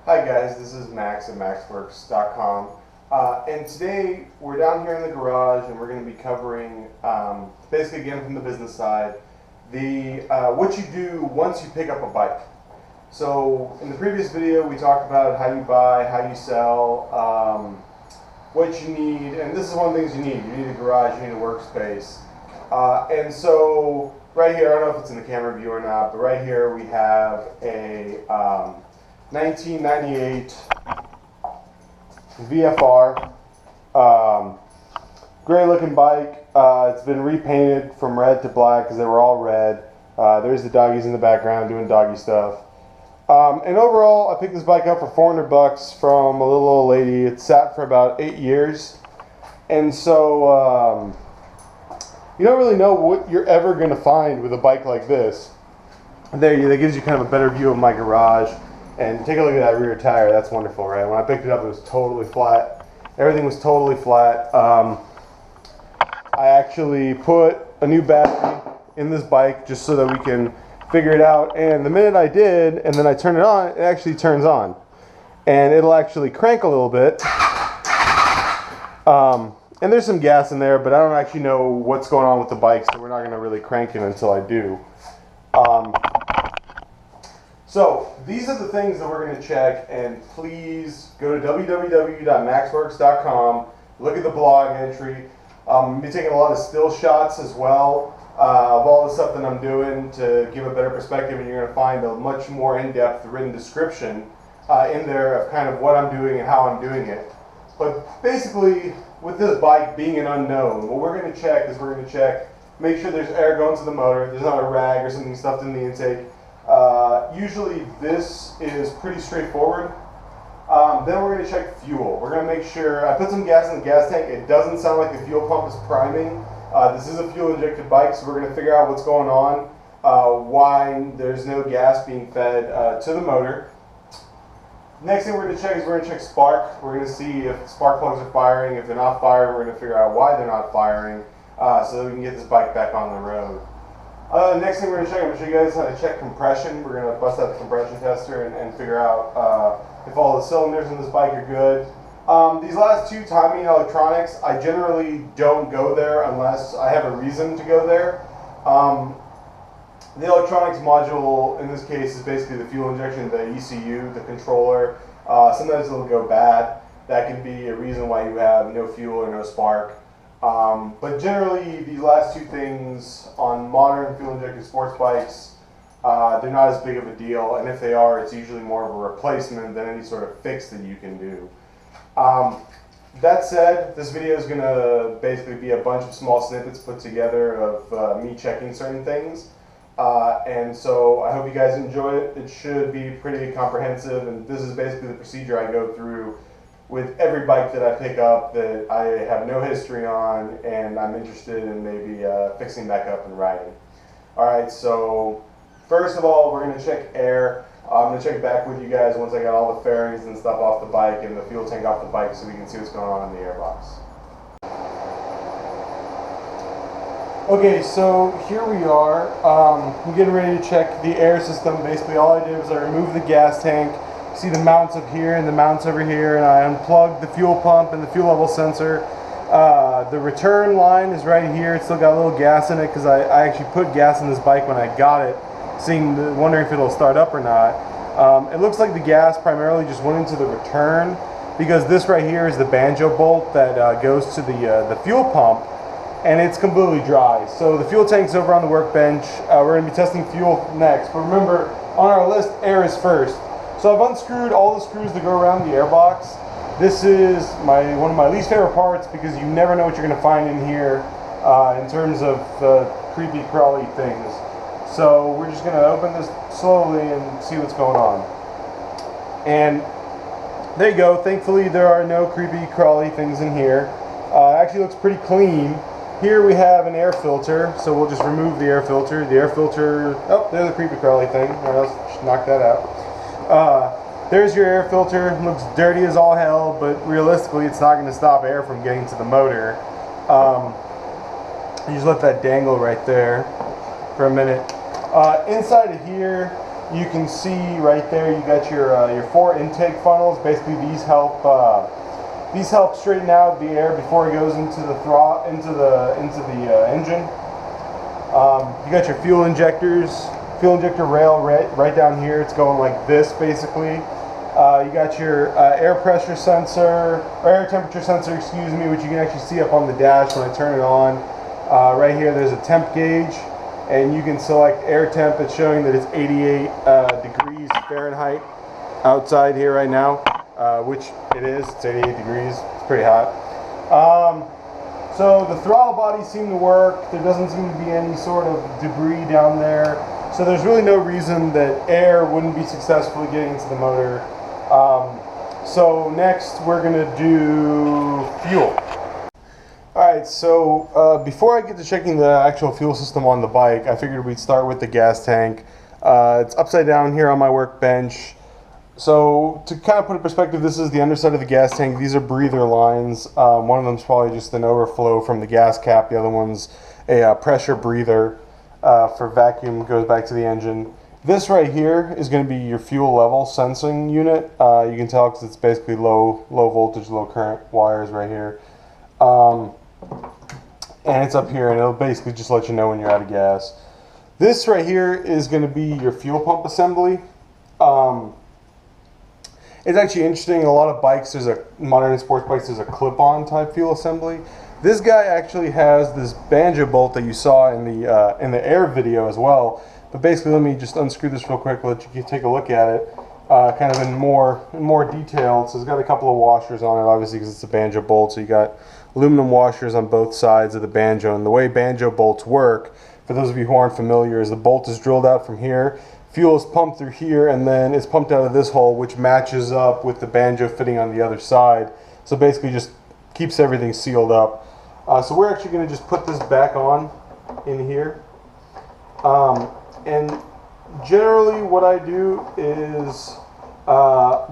Hi guys, this is Max at MaksWerks.com, and today we're down here in the garage and we're going to be covering, basically again from the business side, the what you do once you pick up a bike. So in the previous video we talked about how you buy, how you sell, what you need, and this is one of the things you need. You need a garage, you need a workspace, and so right here, I don't know if it's in the camera view or not, but right here we have a 1998 VFR, gray looking bike. It's been repainted from red to black because they were all red. There's the doggies in the background doing doggy stuff. And overall, I picked this bike up for 400 bucks from a little old lady. It sat for about 8 years. And so, you don't really know what you're ever going to find with a bike like this. That gives you kind of a better view of my garage. And take a look at that rear tire. That's wonderful, right? When I picked it up, it was totally flat. Everything was totally flat. I actually put a new battery in this bike just so that we can figure it out. And the minute I did, and then I turn it on, it actually turns on. And it'll actually crank a little bit. And there's some gas in there, but I don't actually know what's going on with the bike, so we're not going to really crank it until I do. So these are the things that we're going to check, and please go to www.makswerks.com, look at the blog entry. I'm be taking a lot of still shots as well of all the stuff that I'm doing to give a better perspective, and you're going to find a much more in-depth written description in there of kind of what I'm doing and how I'm doing it. But basically, with this bike being an unknown, what we're going to check is make sure there's air going to the motor, there's not a rag or something stuffed in the intake. Usually this is pretty straightforward. Then we're going to check fuel. We're going to make sure, I put some gas in the gas tank. It doesn't sound like the fuel pump is priming. This is a fuel injected bike, so we're going to figure out what's going on, why there's no gas being fed to the motor. Next thing we're going to check is we're going to check spark. We're going to see if spark plugs are firing. If they're not firing, we're going to figure out why they're not firing so that we can get this bike back on the road. Next thing we're going to check, I'm going to show you guys how to check compression. We're going to bust out the compression tester and figure out if all the cylinders in this bike are good. These last two, timing and electronics, I generally don't go there unless I have a reason to go there. The electronics module in this case is basically the fuel injection, the ECU, the controller. Sometimes it'll go bad. That can be a reason why you have no fuel or no spark. But generally, these last two things on modern fuel-injected sports bikes, they're not as big of a deal, and if they are, it's usually more of a replacement than any sort of fix that you can do. That said, this video is going to basically be a bunch of small snippets put together of me checking certain things, and so I hope you guys enjoy it. It should be pretty comprehensive, and this is basically the procedure I go through with every bike that I pick up that I have no history on and I'm interested in maybe fixing back up and riding. Alright, so first of all, we're going to check air. I'm going to check back with you guys once I got all the fairings and stuff off the bike and the fuel tank off the bike so we can see what's going on in the airbox. Okay, so here we are. I'm getting ready to check the air system. Basically all I did was I removed the gas tank. See the mounts up here and the mounts over here, and I unplugged the fuel pump and the fuel level sensor. The return line is right here. It's still got a little gas in it because I actually put gas in this bike when I got it, wondering if it'll start up or not. It looks like the gas primarily just went into the return because this right here is the banjo bolt that goes to the fuel pump, and it's completely dry. So the fuel tank's over on the workbench. We're going to be testing fuel next, but remember, on our list, air is first. So I've unscrewed all the screws that go around the airbox. This is one of my least favorite parts because you never know what you're going to find in here in terms of creepy crawly things. So we're just going to open this slowly and see what's going on. And there you go. Thankfully there are no creepy crawly things in here. It actually looks pretty clean. Here we have an air filter, so we'll just remove the air filter. The air filter, oh, there's a creepy crawly thing. All right, let's knock that out. There's your air filter. Looks dirty as all hell, but realistically it's not going to stop air from getting to the motor. You just let that dangle right there for a minute. Inside of here you can see right there you got your 4 intake funnels. Basically, these help straighten out the air before it goes into the engine. You got your fuel injector rail right down here. It's going like this basically. You got your air pressure sensor, or air temperature sensor, excuse me, which you can actually see up on the dash when I turn it on. Right here there's a temp gauge, and you can select air temp. It's showing that it's 88 degrees Fahrenheit outside here right now, which it is. It's 88 degrees. It's pretty hot. So the throttle bodies seem to work. There doesn't seem to be any sort of debris down there. So there's really no reason that air wouldn't be successfully getting into the motor. So next we're going to do fuel. Alright, so before I get to checking the actual fuel system on the bike, I figured we'd start with the gas tank. It's upside down here on my workbench. So to kind of put in perspective, this is the underside of the gas tank. These are breather lines. One of them is probably just an overflow from the gas cap. The other one's a pressure breather for vacuum, goes back to the engine. This right here is going to be your fuel level sensing unit. You can tell because it's basically low voltage, low current wires right here. And it's up here, and it'll basically just let you know when you're out of gas. This right here is going to be your fuel pump assembly. It's actually interesting. A lot of bikes, modern sports bikes, there's a clip-on type fuel assembly. This guy actually has this banjo bolt that you saw in the air video as well. But basically, let me just unscrew this real quick, let you take a look at it, kind of in more detail. So it's got a couple of washers on it, obviously, because it's a banjo bolt. So you got aluminum washers on both sides of the banjo. And the way banjo bolts work, for those of you who aren't familiar, is the bolt is drilled out from here. Fuel is pumped through here, and then it's pumped out of this hole, which matches up with the banjo fitting on the other side. So basically just keeps everything sealed up. So we're actually going to just put this back on in here. And generally what I do is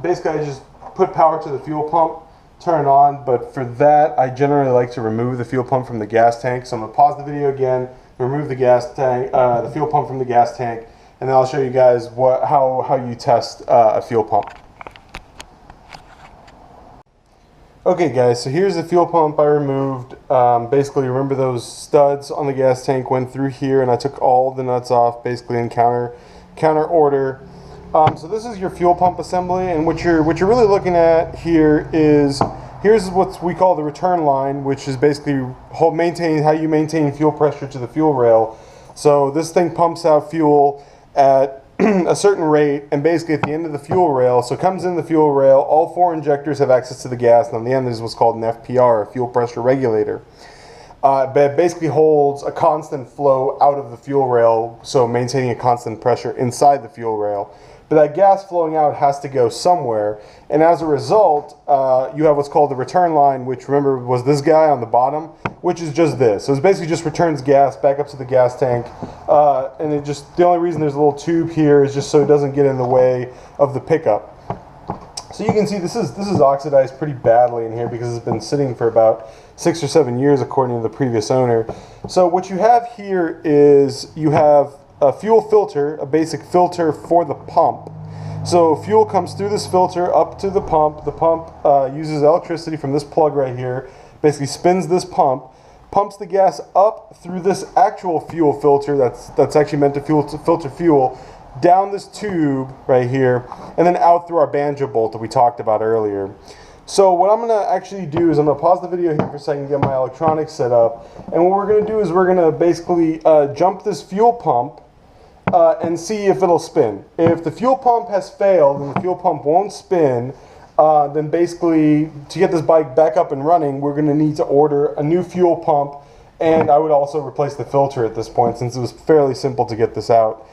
basically I just put power to the fuel pump, turn it on, but for that I generally like to remove the fuel pump from the gas tank. So I'm going to pause the video again, remove the gas tank, the fuel pump from the gas tank, and then I'll show you guys how you test a fuel pump. Okay guys, so here's the fuel pump I removed. Basically, remember those studs on the gas tank went through here, and I took all the nuts off basically in counter order. So this is your fuel pump assembly, and what you're really looking at here's what we call the return line, which is basically how you maintain fuel pressure to the fuel rail. So this thing pumps out fuel at a certain rate, and basically at the end of the fuel rail, so it comes in the fuel rail, all 4 injectors have access to the gas, and on the end is what's called an FPR, a fuel pressure regulator. But it basically holds a constant flow out of the fuel rail, so maintaining a constant pressure inside the fuel rail. But that gas flowing out has to go somewhere, and as a result, you have what's called the return line, which remember was this guy on the bottom, which is just this. So it basically just returns gas back up to the gas tank, and the only reason there's a little tube here is just so it doesn't get in the way of the pickup. So you can see this is oxidized pretty badly in here because it's been sitting for about 6 or 7 years according to the previous owner. So what you have here is you have a fuel filter, a basic filter for the pump. So fuel comes through this filter up to the pump. The pump uses electricity from this plug right here, basically spins this pump, pumps the gas up through this actual fuel filter that's actually meant to filter fuel, down this tube right here, and then out through our banjo bolt that we talked about earlier. So what I'm going to actually do is I'm going to pause the video here for a second, get my electronics set up, and what we're going to do is we're going to basically jump this fuel pump and see if it'll spin. If the fuel pump has failed and the fuel pump won't spin, then basically to get this bike back up and running, we're going to need to order a new fuel pump, and I would also replace the filter at this point since it was fairly simple to get this out.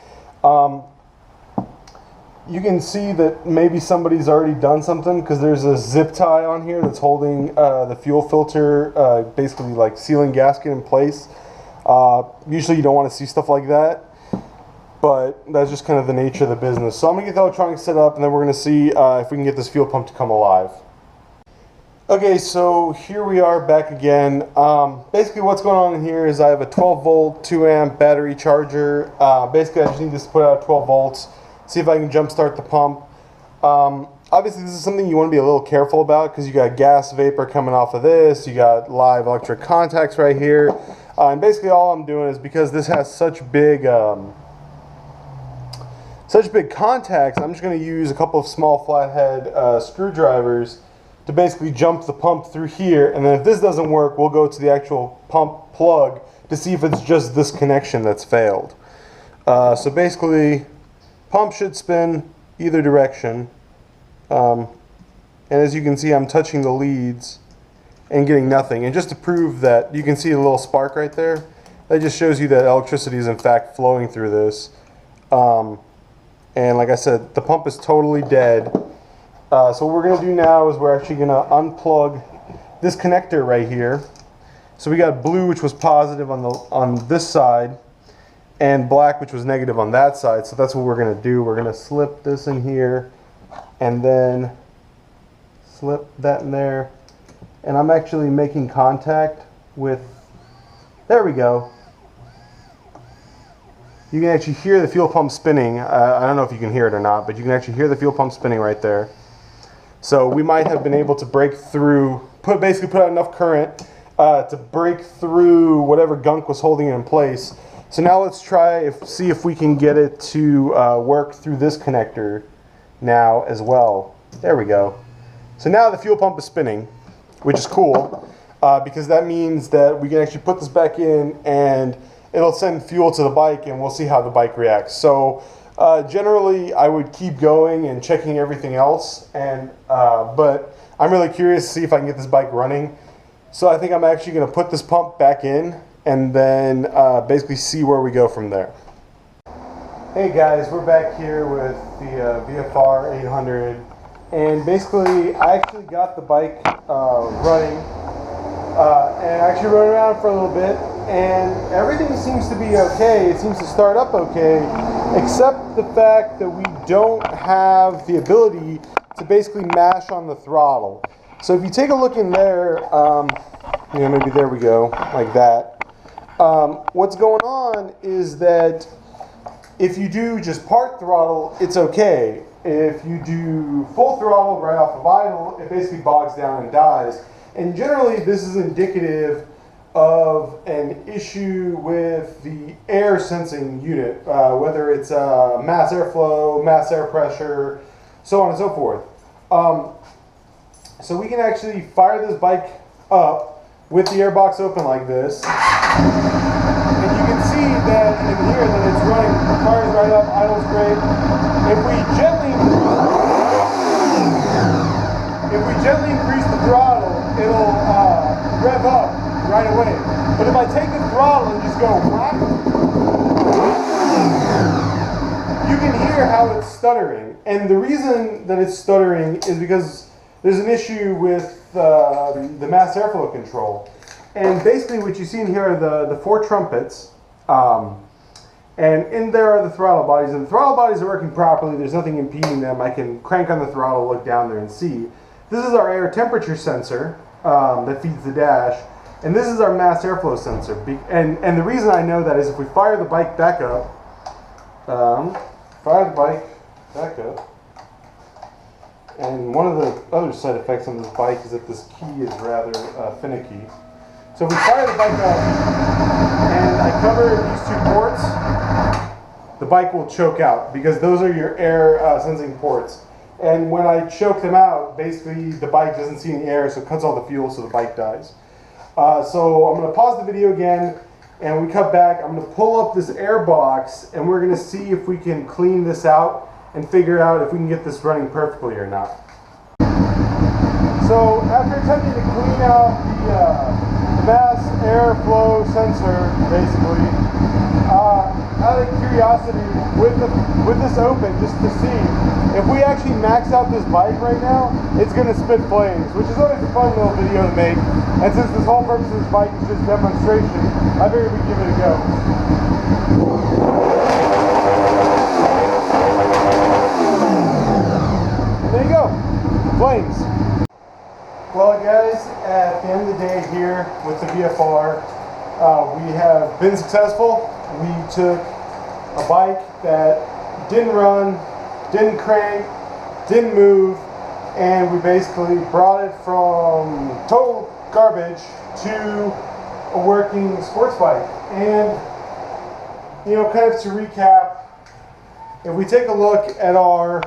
You can see that maybe somebody's already done something because there's a zip tie on here that's holding the fuel filter, basically like sealing gasket in place. Usually you don't want to see stuff like that, but that's just kind of the nature of the business. So I'm going to get the electronics set up, and then we're going to see if we can get this fuel pump to come alive. Okay, so here we are back again. Basically what's going on in here is I have a 12 volt 2 amp battery charger. Basically I just need this to put out 12 volts. see if I can jump start the pump. Obviously this is something you want to be a little careful about because you got gas vapor coming off of this, you got live electric contacts right here, and basically all I'm doing is because this has such big contacts, I'm just going to use a couple of small flathead screwdrivers to basically jump the pump through here, and then if this doesn't work, we'll go to the actual pump plug to see if it's just this connection that's failed. So basically, pump should spin either direction, and as you can see, I'm touching the leads and getting nothing. And just to prove that, you can see a little spark right there. That just shows you that electricity is in fact flowing through this. And like I said, the pump is totally dead. So what we're going to do now is we're actually going to unplug this connector right here. So we got blue, which was positive on this side, and black, which was negative on that side. So that's what we're going to do. We're going to slip this in here and then slip that in there. And I'm actually making contact with, there we go. You can actually hear the fuel pump spinning. I don't know if you can hear it or not, but you can actually hear the fuel pump spinning right there. So we might have been able to break through, basically put out enough current to break through whatever gunk was holding it in place. So now let's see if we can get it to work through this connector now as well. There we go. So now the fuel pump is spinning, which is cool because that means that we can actually put this back in and it'll send fuel to the bike and we'll see how the bike reacts. So generally I would keep going and checking everything else, but I'm really curious to see if I can get this bike running. So I think I'm actually going to put this pump back in and then basically see where we go from there. Hey guys, we're back here with the VFR800, and basically I actually got the bike running and actually rode around for a little bit, and everything seems to be okay. It seems to start up okay, except the fact that we don't have the ability to basically mash on the throttle. So if you take a look in there, maybe there we go, like that. What's going on is that if you do just part throttle, it's okay. If you do full throttle right off the idle, it basically bogs down and dies. And generally this is indicative of an issue with the air sensing unit, whether it's mass airflow, mass air pressure, so on and so forth. So we can actually fire this bike up with the airbox open like this, and you can see that in here that it's running, fires right up, idle's great. If we gently increase the throttle, it'll rev up right away. But if I take the throttle and just go whack, you can hear how it's stuttering. And the reason that it's stuttering is because there's an issue with the mass airflow control. And basically what you see in here are the four trumpets. And in there are the throttle bodies. And the throttle bodies are working properly. There's nothing impeding them. I can crank on the throttle, look down there and see. This is our air temperature sensor that feeds the dash. And this is our mass airflow sensor. And the reason I know that is if we fire the bike back up, and one of the other side effects on this bike is that this key is rather finicky. So if we fire the bike up and I cover these two ports, the bike will choke out because those are your air sensing ports. And when I choke them out, basically the bike doesn't see any air, so it cuts all the fuel, so the bike dies. So I'm going to pause the video again, and when we cut back, I'm going to pull up this air box, and we're going to see if we can clean this out and figure out if we can get this running perfectly or not. So after attempting to clean out the mass airflow sensor, basically, out of curiosity, with this open, just to see, if we actually max out this bike right now, it's going to spit flames, which is always a fun little video to make. And since this whole purpose of this bike is just demonstration, I figured we'd give it a go. There you go, flames. Well guys, at the end of the day here with the VFR, we have been successful. We took a bike that didn't run, didn't crank, didn't move, and we basically brought it from total garbage to a working sports bike. And you know, kind of to recap, if we take a look at our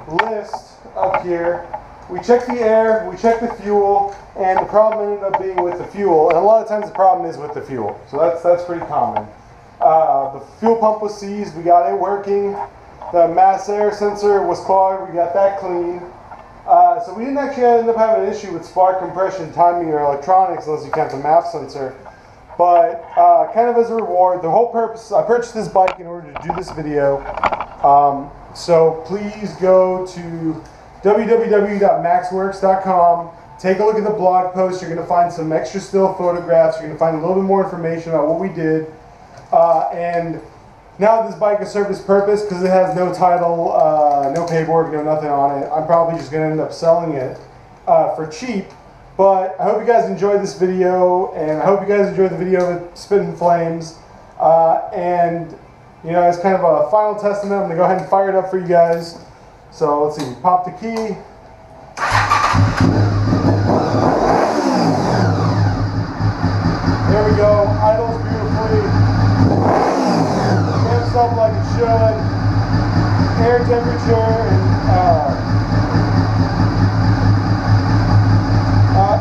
list up here, we check the air, we check the fuel, and the problem ended up being with the fuel. And a lot of times the problem is with the fuel, so that's pretty common. The fuel pump was seized, we got it working. The mass air sensor was clogged, we got that clean. So we didn't actually end up having an issue with spark compression, timing, or electronics, unless you count the map sensor. But kind of as a reward, the whole purpose, I purchased this bike in order to do this video. So please go to www.MaksWerks.com. Take a look at the blog post. You're going to find some extra still photographs. You're going to find a little bit more information about what we did. And now this bike has served its purpose because it has no title, no paperwork, no nothing on it. I'm probably just going to end up selling it for cheap. But I hope you guys enjoyed this video, and I hope you guys enjoyed the video of it spitting flames. And you know, as kind of a final testament, I'm going to go ahead and fire it up for you guys. So let's see, pop the key. There we go, idles beautifully. Ramps up like it should. Air temperature and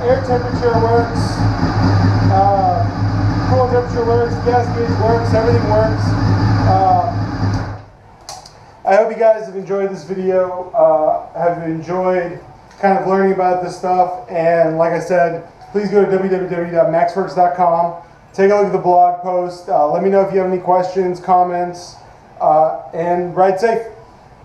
air temperature works. Coolant temperature works. Gas gauge works. Everything works. I hope you guys have enjoyed this video. Have enjoyed kind of learning about this stuff. And like I said, please go to www.MaksWerks.com. Take a look at the blog post. Let me know if you have any questions, comments, and ride safe.